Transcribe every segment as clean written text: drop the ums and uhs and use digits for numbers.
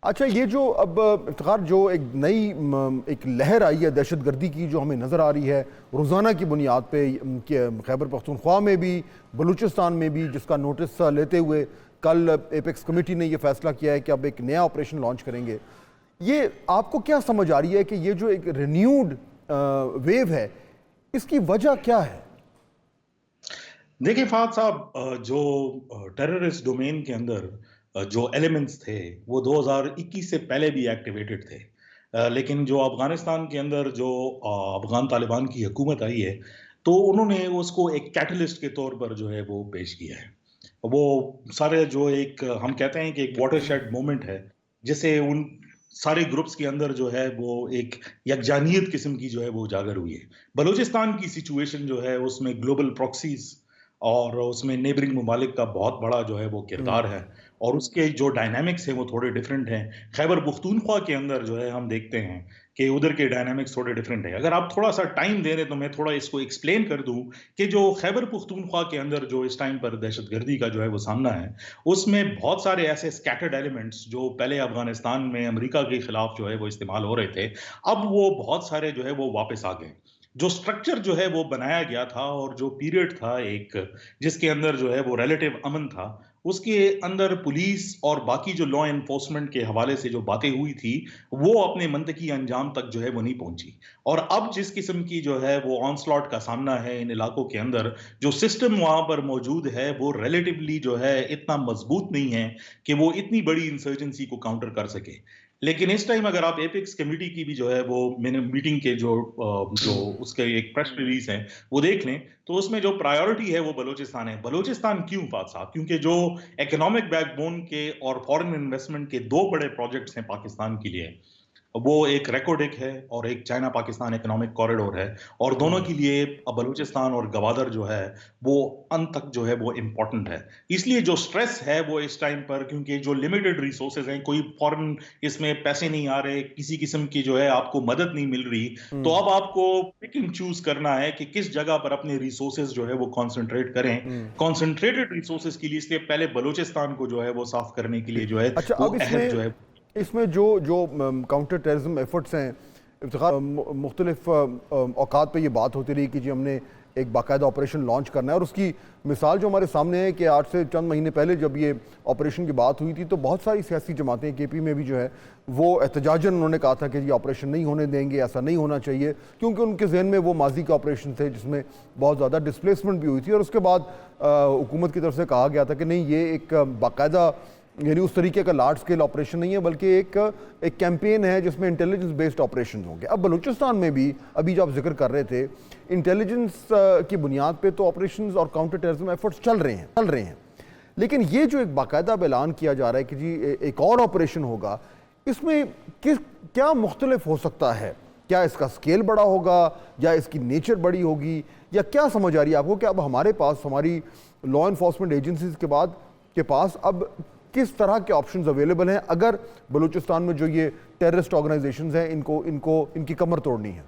اچھا، یہ جو اب افتخار جو ایک نئی ایک لہر آئی ہے دہشت گردی کی جو ہمیں نظر آ رہی ہے روزانہ کی بنیاد پہ، کہ خیبر پختونخوا میں بھی بلوچستان میں بھی، جس کا نوٹس لیتے ہوئے کل ایپیکس کمیٹی نے یہ فیصلہ کیا ہے کہ اب ایک نیا آپریشن لانچ کریں گے. یہ آپ کو کیا سمجھ آ رہی ہے کہ یہ جو ایک رینیوڈ ویو ہے اس کی وجہ کیا ہے؟ دیکھیں فہد صاحب، جو ٹیررسٹ ڈومین کے اندر جو ایلیمنٹس تھے وہ 2021 سے پہلے بھی ایکٹیویٹڈ تھے، لیکن جو افغانستان کے اندر جو افغان طالبان کی حکومت آئی ہے تو انہوں نے اس کو ایک کیٹلسٹ کے طور پر جو ہے وہ پیش کیا ہے. وہ سارے جو ایک ہم کہتے ہیں کہ ایک واٹر شیڈ مومنٹ ہے، جسے ان سارے گروپس کے اندر جو ہے وہ ایک یکجانیت قسم کی جو ہے وہ اجاگر ہوئی ہے. بلوچستان کی سچویشن جو ہے اس میں گلوبل پراکسیز اور اس میں نیبرنگ ممالک کا بہت بڑا جو ہے وہ کردار ہے، اور اس کے جو ڈائنامکس ہیں وہ تھوڑے ڈیفرنٹ ہیں. خیبر پختونخوا کے اندر جو ہے ہم دیکھتے ہیں کہ ادھر کے ڈائنامکس تھوڑے ڈیفرنٹ ہیں. اگر آپ تھوڑا سا ٹائم دے رہے تو میں تھوڑا اس کو ایکسپلین کر دوں کہ جو خیبر پختونخوا کے اندر جو اس ٹائم پر دہشت گردی کا جو ہے وہ سامنا ہے، اس میں بہت سارے ایسے اسکیٹرڈ ایلیمنٹس جو پہلے افغانستان میں امریکہ کے خلاف جو ہے وہ استعمال ہو رہے تھے، اب وہ بہت سارے جو ہے وہ واپس آ گئے. جو سٹرکچر جو ہے وہ بنایا گیا تھا اور جو پیریڈ تھا ایک جس کے اندر جو ہے وہ ریلیٹیو امن تھا، اس کے اندر پولیس اور باقی جو لا انفورسمنٹ کے حوالے سے جو باتیں ہوئی تھی وہ اپنے منطقی انجام تک جو ہے وہ نہیں پہنچی. اور اب جس قسم کی جو ہے وہ آن سلاٹ کا سامنا ہے ان علاقوں کے اندر، جو سسٹم وہاں پر موجود ہے وہ ریلیٹیولی جو ہے اتنا مضبوط نہیں ہے کہ وہ اتنی بڑی انسرجنسی کو کاؤنٹر کر سکے. لیکن اس ٹائم اگر آپ ایپیکس کمیٹی کی بھی جو ہے وہ میٹنگ کے جو اس کے ایک پریس ریلیز ہے وہ دیکھ لیں تو اس میں جو پرائیورٹی ہے وہ بلوچستان ہے. بلوچستان کیوں فات صاحب؟ کیونکہ جو اکنامک بیک بون کے اور فورن انویسٹمنٹ کے دو بڑے پروجیکٹس ہیں پاکستان کے لیے، وہ ایک ریکوڈک ہے اور ایک چائنا پاکستان اکنامک کوریڈور ہے، اور دونوں کے لیے بلوچستان اور گوادر جو ہے وہ ان تک جو ہے وہ امپورٹنٹ ہے. اس لیے جو سٹریس ہے وہ اس ٹائم پر، کیونکہ جو لمیٹڈ ریسورسز ہیں، کوئی فورن اس میں پیسے نہیں آ رہے، کسی قسم کی جو ہے آپ کو مدد نہیں مل رہی، تو اب آپ کو پک اینڈ چوز کرنا ہے کہ کس جگہ پر اپنے ریسورسز جو ہے وہ کانسنٹریٹ کریں. کانسنٹریٹڈ ریسورسز کے لیے اس لیے پہلے بلوچستان کو جو ہے وہ صاف کرنے کے لیے جو ہے اچھا، وہ اب عہد جو ہے اس میں جو کاؤنٹر ٹیررزم ایفرٹس ہیں، افتخار مختلف اوقات پہ یہ بات ہوتی رہی کہ جی ہم نے ایک باقاعدہ آپریشن لانچ کرنا ہے، اور اس کی مثال جو ہمارے سامنے ہے کہ آج سے چند مہینے پہلے جب یہ آپریشن کی بات ہوئی تھی تو بہت ساری سیاسی جماعتیں کے پی میں بھی جو ہے وہ احتجاجاً انہوں نے کہا تھا کہ یہ آپریشن نہیں ہونے دیں گے، ایسا نہیں ہونا چاہیے، کیونکہ ان کے ذہن میں وہ ماضی کے آپریشن تھے جس میں بہت زیادہ ڈسپلیسمنٹ بھی ہوئی تھی. اور اس کے بعد حکومت کی طرف سے کہا گیا تھا کہ نہیں، یہ ایک باقاعدہ یعنی اس طریقے کا لارج سکیل آپریشن نہیں ہے بلکہ ایک کیمپین ہے جس میں انٹیلیجنس بیسڈ آپریشن ہوں گے. اب بلوچستان میں بھی ابھی جو آپ ذکر کر رہے تھے، انٹیلیجنس کی بنیاد پہ تو آپریشنز اور کاؤنٹر ٹیررزم ایفرٹس چل رہے ہیں، لیکن یہ جو ایک باقاعدہ اعلان کیا جا رہا ہے کہ جی ایک اور آپریشن ہوگا، اس میں کیا مختلف ہو سکتا ہے؟ کیا اس کا سکیل بڑا ہوگا یا اس کی نیچر بڑی ہوگی، یا کیا سمجھ آ رہی ہے آپ کو کہ اب ہمارے پاس، ہماری لا انفورسمنٹ ایجنسیز کے پاس اب کس طرح کے آپشنز اویلیبل ہیں اگر بلوچستان میں جو یہ ٹیررسٹ آرگنائزیشنز ہیں ان کی کمر توڑنی ہے؟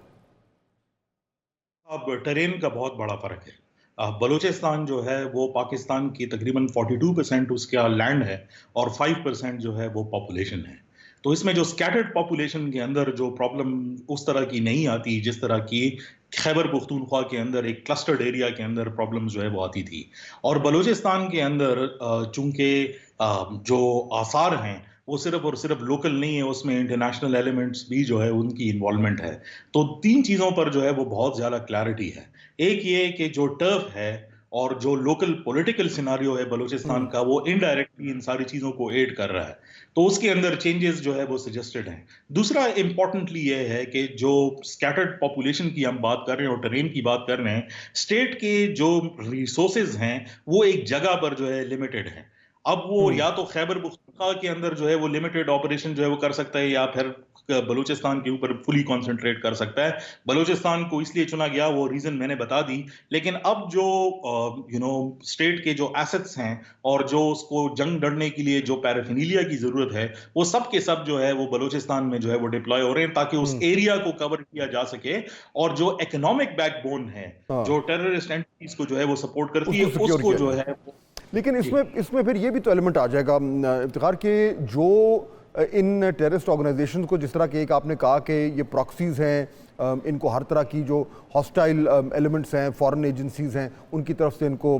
اب ٹرین کا بہت بڑا فرق ہے. بلوچستان جو ہے وہ پاکستان کی تقریباً 42% اس کا لینڈ ہے اور 5% جو ہے وہ پاپولیشن ہے. تو اس میں جو سکیٹرڈ پاپولیشن کے اندر جو پرابلم اس طرح کی نہیں آتی جس طرح کی خیبر پختونخوا کے اندر ایک کلسٹرڈ ایریا کے اندر پرابلم جو ہے وہ آتی تھی. اور بلوچستان کے اندر چونکہ جو آثار ہیں وہ صرف اور صرف لوکل نہیں ہے، اس میں انٹرنیشنل ایلیمنٹس بھی جو ہے ان کی انوالومنٹ ہے. تو تین چیزوں پر جو ہے وہ بہت زیادہ کلیئرٹی ہے. ایک یہ کہ جو ٹرف ہے اور جو لوکل پولیٹیکل سیناریو ہے بلوچستان کا، وہ انڈائریکٹلی ان ساری چیزوں کو ایڈ کر رہا ہے، تو اس کے اندر چینجز جو ہے وہ سجسٹڈ ہیں. دوسرا امپورٹنٹلی یہ ہے کہ جو سکیٹرڈ پاپولیشن کی ہم بات کر رہے ہیں اور ٹرین کی بات کر رہے ہیں، اسٹیٹ کے جو ریسورسز ہیں وہ ایک جگہ پر جو ہے لمیٹڈ ہیں. اب وہ یا تو خیبر پختونخوا کے اندر جو ہے وہ لمیٹڈ آپریشن جو ہے وہ کر سکتا ہے، یا پھر بلوچستان کے اوپر فلی کانسنٹریٹ کر سکتا ہے. بلوچستان کو اس لیے چنا گیا، وہ ریزن میں نے بتا دی. لیکن اب جو اسٹیٹ کے جو ایسٹس ہیں اور جو اس کو جنگ لڑنے کے لیے جو پیرافینیلیا کی ضرورت ہے، وہ سب کے سب جو ہے وہ بلوچستان میں جو ہے وہ ڈپلوائے ہو رہے ہیں تاکہ اس ایریا کو کور کیا جا سکے. اور جو اکنامک بیک بون ہے جو ٹیررسٹ اینٹیز کو جو ہے وہ سپورٹ کرتی ہے، اس کو جو ہے. لیکن اس میں پھر یہ بھی تو ایلیمنٹ آ جائے گا افتخار کہ جو ان ٹیررسٹ آرگنائزیشن کو جس طرح کہ ایک آپ نے کہا کہ یہ پراکسیز ہیں, ان کو ہر طرح کی جو ہاسٹائل ایلیمنٹس ہیں, فارن ایجنسیز ہیں, ان کی طرف سے ان کو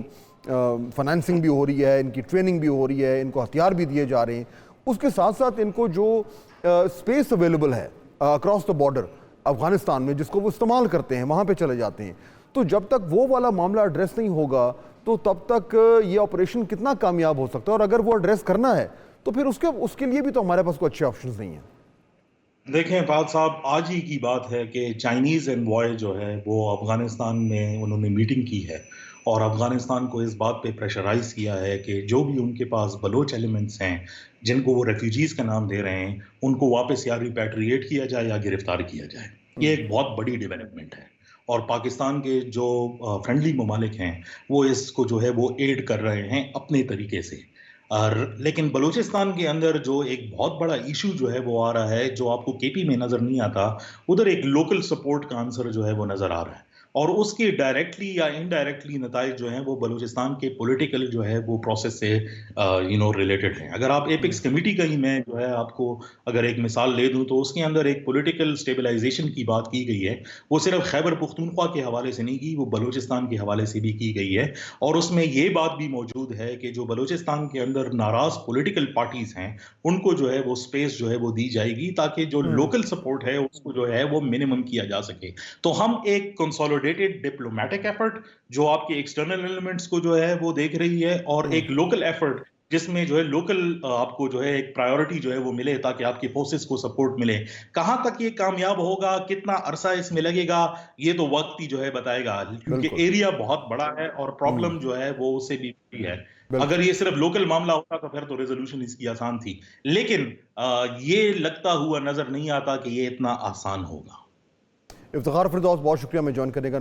فنانسنگ بھی ہو رہی ہے, ان کی ٹریننگ بھی ہو رہی ہے, ان کو ہتھیار بھی دیے جا رہے ہیں, اس کے ساتھ ساتھ ان کو جو اسپیس اویلیبل ہے اکراس دا بارڈر افغانستان میں جس کو وہ استعمال کرتے ہیں, وہاں پہ چلے جاتے ہیں. تو جب تک وہ والا معاملہ ایڈریس نہیں ہوگا تو تب تک یہ آپریشن کتنا کامیاب ہو سکتا ہے, اور اگر وہ ایڈریس کرنا ہے تو پھر اس کے لیے بھی تو ہمارے پاس کوئی اچھے آپشنز نہیں ہیں. دیکھیں فہد صاحب, آج ہی کی بات ہے کہ چائنیز انوائے جو ہے وہ افغانستان میں انہوں نے میٹنگ کی ہے اور افغانستان کو اس بات پہ پریشرائز کیا ہے کہ جو بھی ان کے پاس بلوچ ایلیمنٹس ہیں جن کو وہ ریفیوجیز کا نام دے رہے ہیں, ان کو واپس یا ریپیٹریٹ کیا جائے یا گرفتار کیا جائے. یہ ایک بہت بڑی ڈیولپمنٹ ہے اور پاکستان کے جو فرینڈلی ممالک ہیں وہ اس کو جو ہے وہ ایڈ کر رہے ہیں اپنے طریقے سے. لیکن بلوچستان کے اندر جو ایک بہت بڑا ایشو جو ہے وہ آ رہا ہے, جو آپ کو کے پی میں نظر نہیں آتا, ادھر ایک لوکل سپورٹ کا عنصر جو ہے وہ نظر آ رہا ہے اور اس کے ڈائریکٹلی یا انڈائریکٹلی نتائج جو ہیں وہ بلوچستان کے پولیٹیکل جو ہے وہ پروسیس سے ریلیٹڈ ہیں. اگر آپ ایپکس کمیٹی کا ہی میں جو ہے آپ کو اگر ایک مثال لے دوں تو اس کے اندر ایک پولیٹیکل اسٹیبلائزیشن کی بات کی گئی ہے, وہ صرف خیبر پختونخوا کے حوالے سے نہیں کی, وہ بلوچستان کے حوالے سے بھی کی گئی ہے. اور اس میں یہ بات بھی موجود ہے کہ جو بلوچستان کے اندر ناراض پولیٹیکل پارٹیز ہیں ان کو جو ہے وہ سپیس جو ہے وہ دی جائے گی تاکہ جو لوکل سپورٹ ہے اس کو جو ہے وہ منیمم کیا جا سکے. تو ہم ایک کنسولیڈیٹڈ ڈپلومیٹک ایفرٹ جو آپ کے ایکسٹرنل ایلیمنٹس کو جو ہے وہ دیکھ رہی ہے, اور ایک لوکل ایفرٹ جس میں جو ہے لوکل آپ کو جو ہے ایک پرائیورٹی جو ہے وہ ملے تاکہ آپ کی فورسز کو سپورٹ ملے. کہاں تک یہ کامیاب ہوگا, کتنا عرصہ اس میں لگے گا, یہ تو وقت ہی جو ہے بتائے گا, کیونکہ ایریا بہت بڑا ہے اور پرابلم جو ہے وہ اس سے بھی بڑی ہے. اگر یہ صرف لوکل معاملہ ہوتا تو پھر تو ریزولوشن اس کی آسان تھی, لیکن یہ لگتا ہوا نظر نہیں آتا کہ یہ اتنا آسان ہوگا. افتخار فردوس, بہت شکریہ ہمیں جوائن کرنے کا.